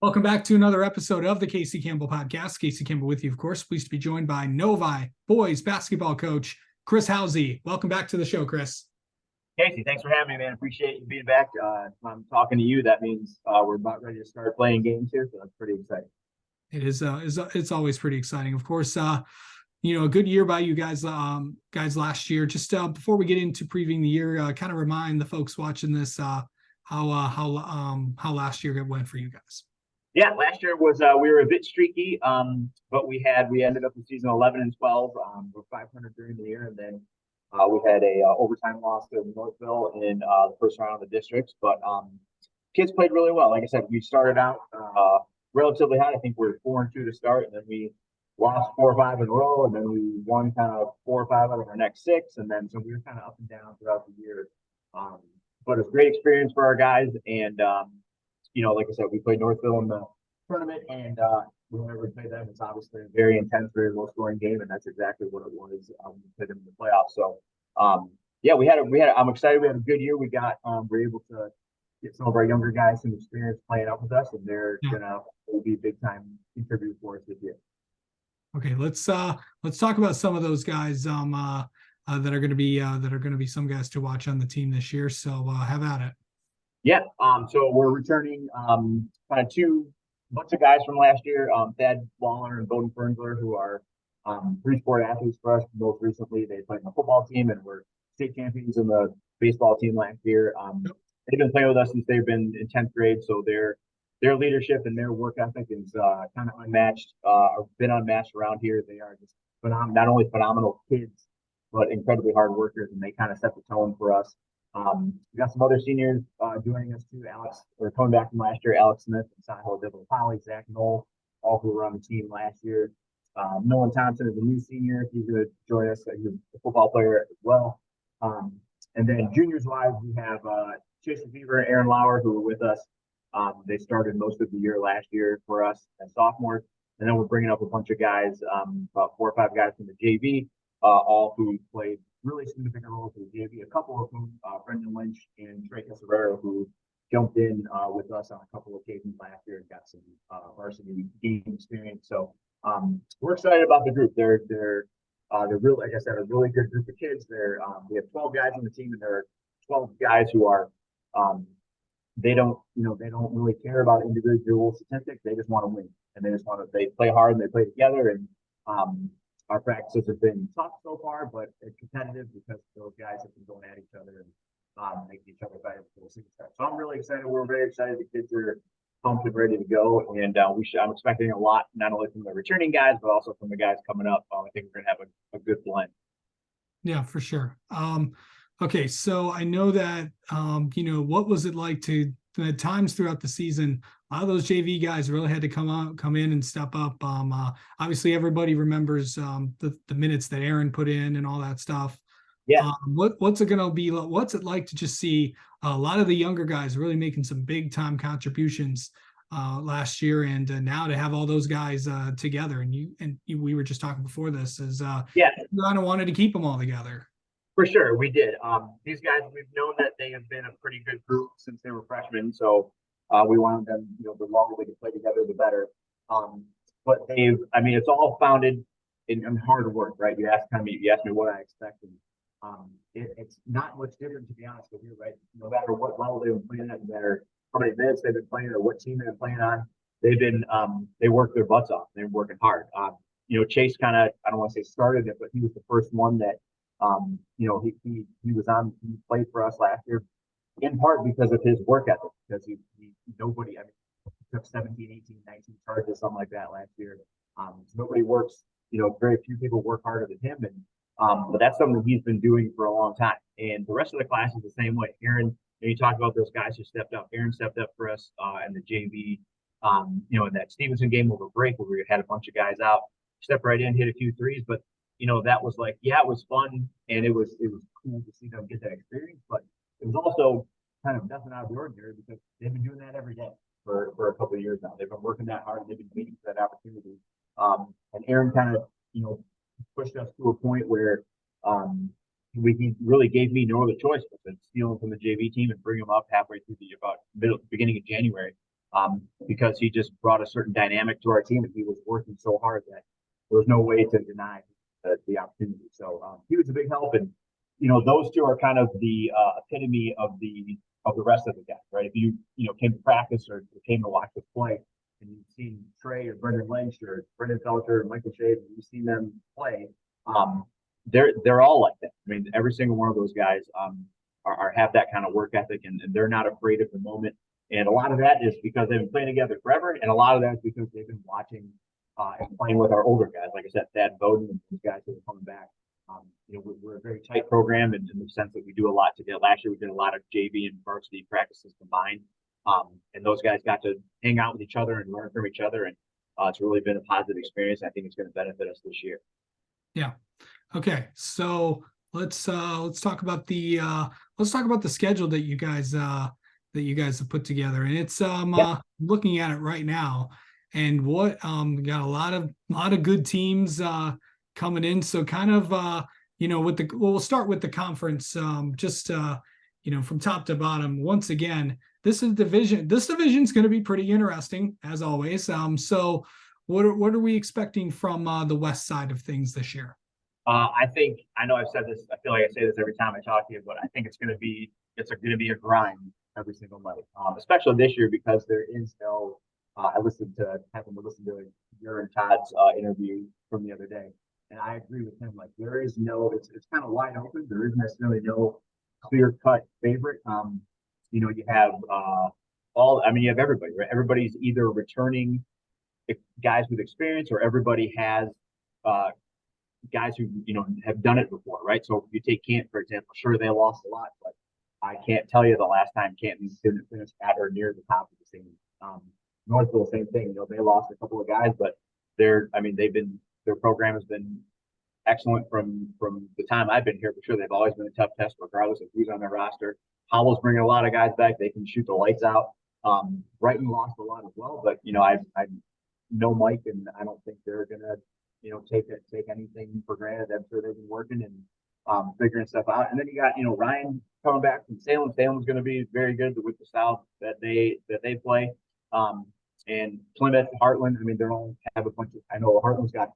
Welcome back to another episode of the Casey Campbell Podcast. Casey Campbell with you, of course. Pleased to be joined by Novi boys basketball coach Chris Housey. Welcome back to the show, Chris. Casey, thanks for having me, man. Appreciate you being back. I'm talking to you. That means we're about ready to start playing games here, so that's pretty exciting. It is. It's always pretty exciting, of course. A good year by you guys last year. Just before we get into previewing the year, kind of remind the folks watching this how last year went for you guys. Yeah, last year was we were a bit streaky, but we ended up in season 11-12. We're 500 during the year, and then we had a overtime loss to Northville in the first round of the districts. But kids played really well. Like I said, we started out relatively hot. I think we were 4-2 to start, and then we lost 4 or 5 in a row, and then we won kind of 4 or 5 out of our next 6, and then so we were kind of up and down throughout the year. But it's a great experience for our guys, and like I said, we played Northville in the tournament, and whenever we play them, it's obviously a very intense, very low-scoring game, and that's exactly what it was. We played them in the playoffs. So, I'm excited. We had a good year. We're able to get some of our younger guys some experience playing up with us, and they're gonna be big-time contributors for us this year. Okay, let's talk about some of those guys that are going to be some guys to watch on the team this year. So have at it. Yeah. So we're returning kind of bunch of guys from last year, Thad Waller and Bowden Fernsler, who are 3-sport athletes for us. Most recently, they played in the football team and were state champions in the baseball team last year. They've been playing with us since they've been in 10th grade, so their leadership and their work ethic is kind of unmatched, or been unmatched around here. They are just not only phenomenal kids, but incredibly hard workers, and they kind of set the tone for us. We got some other seniors joining us too. Coming back from last year, Alex Smith and Sahil Dibbler-Polly, Zach Knoll, all who were on the team last year. Nolan Thompson is a new senior. He's going to join us. He's a football player as well. And then juniors wise, we have Chase Beaver and Aaron Lauer, who are with us. They started most of the year last year for us as sophomores. And then we're bringing up a bunch of guys, about 4 or 5 guys from the JV, all who played really significant roles in the JV. A couple of whom, Brendan Lynch and Trey Caserero, who jumped in with us on a couple of occasions last year and got some varsity game experience. So we're excited about the group. They're really, like I said, a really good group of kids. We have 12 guys on the team, and there are 12 guys who are they don't really care about individual statistics. They just want to win, and they play hard and they play together. And our practices have been tough so far, but it's competitive because those guys have been going at each other and making each other better for the season. So I'm really excited. We're very excited. The kids are pumped and ready to go, and I'm expecting a lot, not only from the returning guys, but also from the guys coming up. I think we're going to have a good blend. Yeah, for sure. Okay, so I know that what was it like to at times throughout the season? A lot of those JV guys really had to come in and step up. Obviously, everybody remembers the minutes that Aaron put in and all that stuff. Yeah. What's it going to be? What's it like to just see a lot of the younger guys really making some big time contributions last year, and now to have all those guys together? And we were just talking before this is you kind of wanted to keep them all together. For sure, we did. These guys, we've known that they have been a pretty good group since they were freshmen, so we wanted them, the longer they can play together, the better. But it's all founded in hard work, right? You asked me what I expected. It's not much different, to be honest with you, right? No matter what level they've been playing at, no matter how many minutes they've been playing or what team they've been playing on, they work their butts off. They're working hard. Chase kind of, I don't want to say started it, but he was the first one that he played for us last year, in part because of his work ethic, because he took 17, 18, 19 charges, something like that last year. Nobody works, very few people work harder than him. And but that's something he's been doing for a long time. And the rest of the class is the same way. Aaron, you talked about those guys who stepped up. Aaron stepped up for us in the JV, in that Stevenson game over break where we had a bunch of guys out, stepped right in, hit a few threes, but that was like, it was fun, and it was cool to see them get that experience, but it was also kind of nothing out of the ordinary because they've been doing that every day for a couple of years now. They've been working that hard. They've been waiting for that opportunity. And Aaron kind of, pushed us to a point where he really gave me no other choice but to steal him from the JV team and bring him up halfway through beginning of January. because he just brought a certain dynamic to our team, and he was working so hard that there was no way to deny the opportunity. So he was a big help, and those two are kind of the epitome of the rest of the guys, right? If you came to practice or came to watch us play, and you've seen Trey or Brendan Lynch or Brendan Felter or Michael Shade, and you've seen them play, they're all like that. I mean, every single one of those guys are have that kind of work ethic, and they're not afraid of the moment. And a lot of that is because they've been playing together forever, and a lot of that is because they've been watching and playing with our older guys, like I said, Thad Bowden and these guys who are coming back. We're a very tight program in the sense that we do a lot together. Last year, we did a lot of JV and varsity practices combined, and those guys got to hang out with each other and learn from each other, and it's really been a positive experience. I think it's going to benefit us this year. Yeah. Okay. So let's talk about the schedule that you guys have put together, and it's looking at it right now, and what got a lot of good teams coming in. So kind of we'll start with the conference, just from top to bottom. Once again, this division's going to be pretty interesting as always. So what are we expecting from the west side of things this year? I know I've said this. I feel like I say this every time I talk to you, but I think it's going to be a grind every single night, especially this year because there is no. I happened to listen to your and Todd's interview from the other day, and I agree with him. Like there is no, it's kind of wide open. There isn't necessarily no clear cut favorite. You have you have everybody, right? Everybody's either returning guys with experience, or everybody has guys who have done it before, right? So if you take Kent, for example, sure they lost a lot, but I can't tell you the last time Canton didn't finish at or near the top of the scene. Northville, same thing. They lost a couple of guys, but their program has been excellent from the time I've been here for sure. They've always been a tough test, regardless of who's on their roster. Howell's bringing a lot of guys back. They can shoot the lights out. Brighton lost a lot as well, but I know Mike, and I don't think they're gonna take anything for granted. I'm sure they've been working and figuring stuff out. And then you got Ryan coming back from Salem. Salem's going to be very good with the style that they play. And Plymouth, Heartland. I mean, they all have a bunch of. I know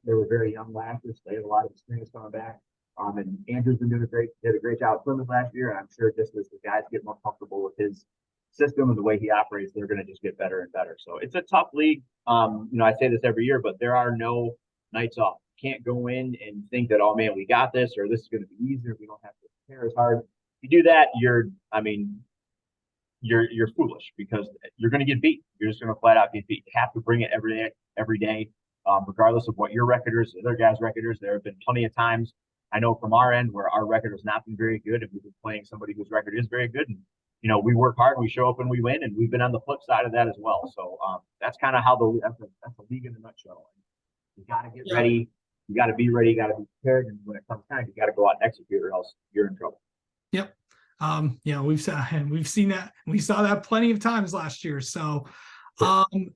they were very young last year, so they had a lot of experience coming back. And Andrew's been did a great job at Plymouth last year, and I'm sure just as the guys get more comfortable with his system and the way he operates, they're going to just get better and better. So it's a tough league. I say this every year, but there are no nights off. You can't go in and think that, oh man, we got this, or this is going to be easier. We don't have to prepare as hard. If you do that, you're foolish because you're going to get beat. You're just going to flat out get beat. You have to bring it every day, regardless of what your record is, the other guys' record is. There have been plenty of times I know from our end where our record has not been very good, and we've been playing somebody whose record is very good. And we work hard, we show up, and we win. And we've been on the flip side of that as well. So that's kind of how that's a league in a nutshell. You got to get ready. You got to be ready. You got to be prepared. And when it comes time, you got to go out and execute, or else you're in trouble. Yep. We've seen that. We saw that plenty of times last year. So,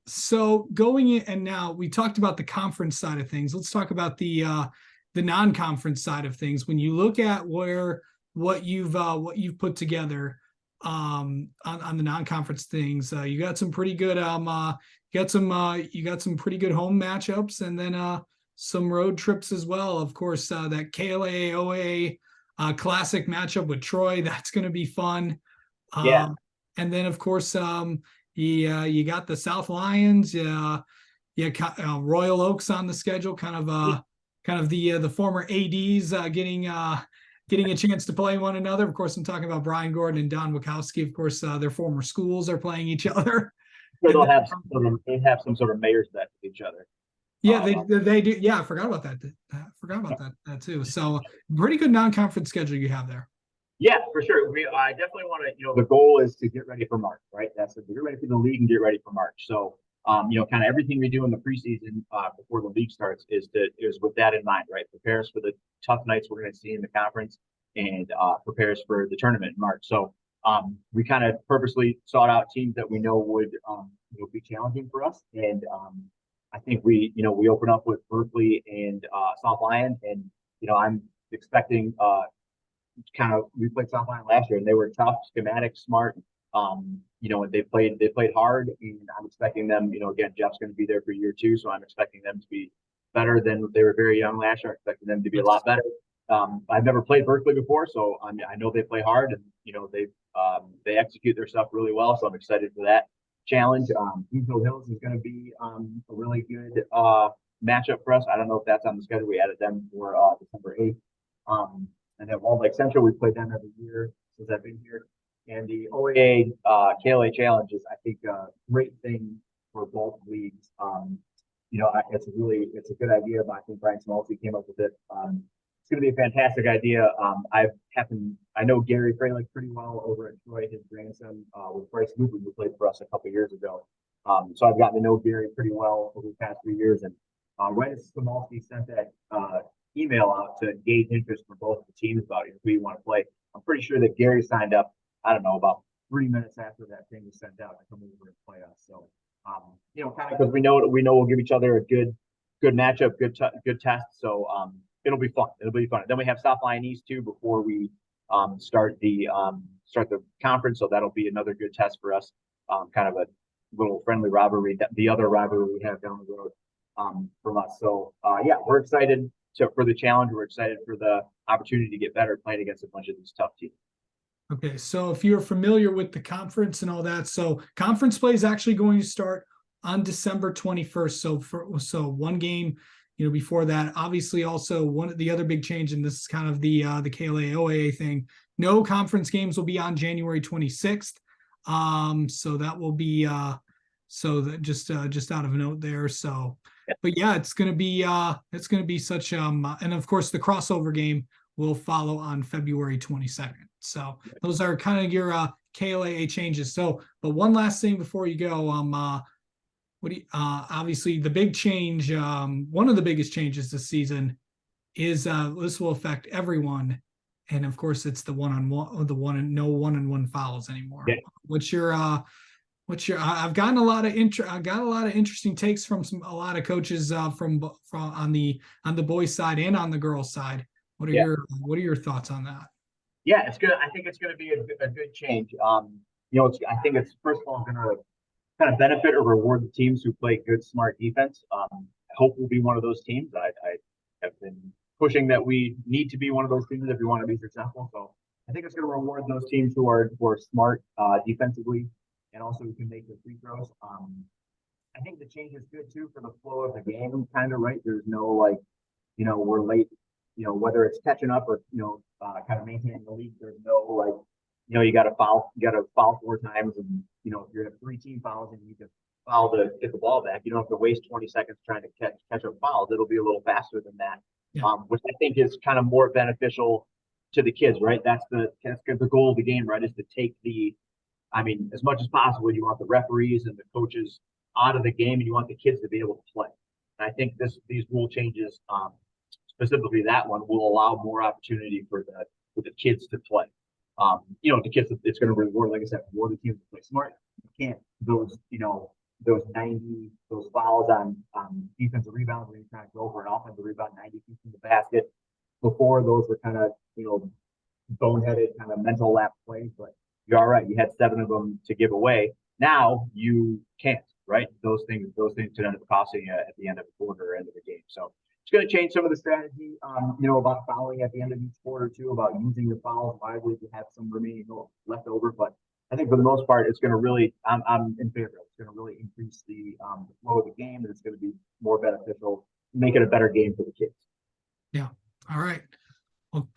so going in, and now we talked about the conference side of things. Let's talk about the non-conference side of things. When you look at what you've put together on the non-conference things, you got some pretty good you got some pretty good home matchups, and then some road trips as well. Of course, that KLA classic matchup with Troy, that's going to be fun. Yeah. And then of course, you got the South Lions, Royal Oaks on the schedule, kind of the former ADs getting a chance to play one another. Of course, I'm talking about Brian Gordon and Don Wachowski. Of course, their former schools are playing each other. So they have some sort of mayor's bet with each other. Yeah, they do. Yeah, I forgot about that. That too. So pretty good non-conference schedule you have there. Yeah, for sure. I definitely want to. The goal is to get ready for March, right? That's it. Get ready for the league and get ready for March. So, kind of everything we do in the preseason before the league starts is with that in mind, right? Prepare us for the tough nights we're going to see in the conference, and prepare us for the tournament in March. So, we kind of purposely sought out teams that we know would be challenging for us, and I think we open up with Berkeley and South Lyon, and I'm expecting we played South Lyon last year, and they were tough, schematic, smart, And they played hard, and I'm expecting them, again, Jeff's going to be there for year two, so I'm expecting them to be better than they were very young last year. I'm expecting them to be a lot better. I've never played Berkeley before, so I know they play hard, and they execute their stuff really well. So I'm excited for that challenge. Eagle Hills is going to be a really good matchup for us. I don't know if that's on the schedule. We added them for December 8th. And then Walled Lake Central, we played them every year since I've been here. And the OAA KLA Challenge is, I think, a great thing for both leagues. It's a good idea, but I think Brian Smolsky came up with it. It's going to be a fantastic idea. I know Gary Fralick pretty well over at Troy. His grandson was Bryce Luke, who played for us a couple years ago. So I've gotten to know Gary pretty well over the past few years. And right as Smolsky sent that email out to gauge interest for both the teams about who you want to play, I'm pretty sure that Gary signed up, I don't know, about 3 minutes after that thing was sent out to come over and play us. So, kind of because we know we'll give each other a good matchup, good test. So, it'll be fun. It'll be fun. Then we have South Lyon East too before we start the conference. So that'll be another good test for us. Kind of a little friendly rivalry, the other rivalry we have down the road from us. So, we're excited for the challenge. We're excited for the opportunity to get better playing against a bunch of these tough teams. Okay, so if you're familiar with the conference and all that, so conference play is actually going to start on December 21st. So one game, before that. Obviously, also one of the other big change, and this is kind of the KLA OAA thing. No conference games will be on January 26th. So that will be just out of note there. So, but yeah, it's gonna be such and of course the crossover game will follow on February 22nd. So those are kind of your KLAA changes. So, but one last thing before you go, obviously the big change, one of the biggest changes this season is this will affect everyone, and of course it's the one-on-one, no one-on-one fouls anymore. Yeah. I've gotten a lot of interesting takes from a lot of coaches from on the boys side and on the girls side. What are your thoughts on that? Yeah, it's good. I think it's going to be a good change. I think it's first of all going to kind of benefit or reward the teams who play good, smart defense. I hope we'll be one of those teams. I have been pushing that we need to be one of those teams if we want to be successful. So I think it's going to reward those teams who are smart defensively and also who can make the free throws. I think the change is good too for the flow of the game, kind of, right? There's no we're late, whether it's catching up or kind of maintaining the lead. There's no you got to foul 4 times, and if you have 3 team fouls and you can foul to get the ball back, you don't have to waste 20 seconds trying to catch up fouls. It'll be a little faster than that, which I think is kind of more beneficial to the kids, right? That's the goal of the game, right? Is to take as much as possible, you want the referees and the coaches out of the game, and you want the kids to be able to play. And I think these rule changes, specifically that one, will allow more opportunity for the kids to play. The kids, it's going to reward, like I said, reward the teams to play smart. You can't those fouls on defensive rebounds when you're trying to go for an offensive rebound 90 feet from the basket. Before, those were kind of boneheaded kind of mental lapse plays, but you're all right. You had 7 of them to give away. Now you can't, right? Those things could end up costing you at the end of the quarter or end of the game. So it's going to change some of the strategy, about fouling at the end of each quarter too, about using your fouls wisely to have some remaining left over. But I think for the most part, it's going to really, I'm in favor of it. It's going to really increase the flow of the game, and it's going to be more beneficial, make it a better game for the kids. Yeah. All right. Well,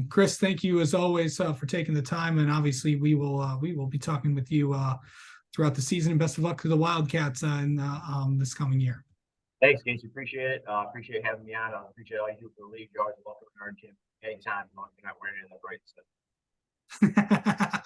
Chris, thank you as always for taking the time, and obviously we will be talking with you throughout the season. And best of luck to the Wildcats in this coming year. Thanks, Casey. Appreciate it. Appreciate having me on. I appreciate all you do for the league. You're always welcome to our gym anytime. You're not wearing any of the bright stuff.